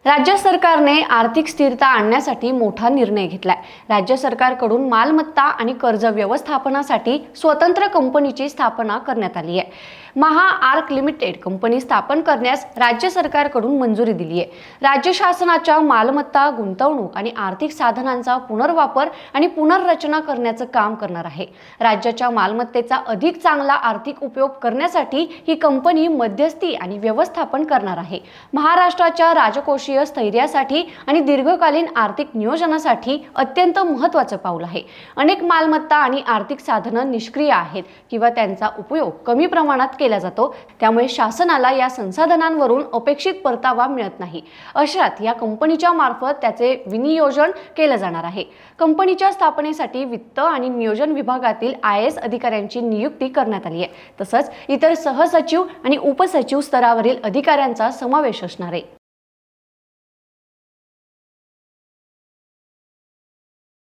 राज्य सरकारने आर्थिक स्थिरता आणण्यासाठी मोठा निर्णय घेतलाय। राज्य सरकारकडून मालमत्ता आणि कर्ज व्यवस्थापनासाठी स्वतंत्र कंपनीची स्थापना करण्यात आली आहे। महा आर्क लिमिटेड कंपनी स्थापन करण्यास राज्य सरकारकडून मंजुरी दिली आहे। राज्य शासनाच्या मालमत्ता, गुंतवणूक आणि आर्थिक साधनांचा पुनर्वापर आणि पुनर्रचना करण्याचं काम करणार आहे। राज्याच्या मालमत्तेचा अधिक चांगला आर्थिक उपयोग करण्यासाठी ही कंपनी मध्यस्थी आणि व्यवस्थापन करणार आहे। महाराष्ट्राच्या राजकोषीय स्थैर्यासाठी आणि दीर्घकालीन आर्थिक नियोजनासाठी अत्यंत महत्त्वाचं पाऊल आहे। अनेक मालमत्ता आणि आर्थिक साधनं निष्क्रिय आहेत किंवा त्यांचा उपयोग कमी प्रमाणात केला जातो, त्यामुळे शासनाला या संसाधनांवरून अपेक्षित परतावा मिळत नाही। अशात या कंपनीच्या मार्फत त्याचे विनियोजन केलं जाणार आहे। कंपनीच्या स्थापनेसाठी वित्त आणि नियोजन विभागातील IAS अधिकाऱ्यांची नियुक्ती करण्यात आली आहे। तसंच इतर सहसचिव आणि उपसचिव स्तरावरील अधिकाऱ्यांचा समावेश असणार आहे।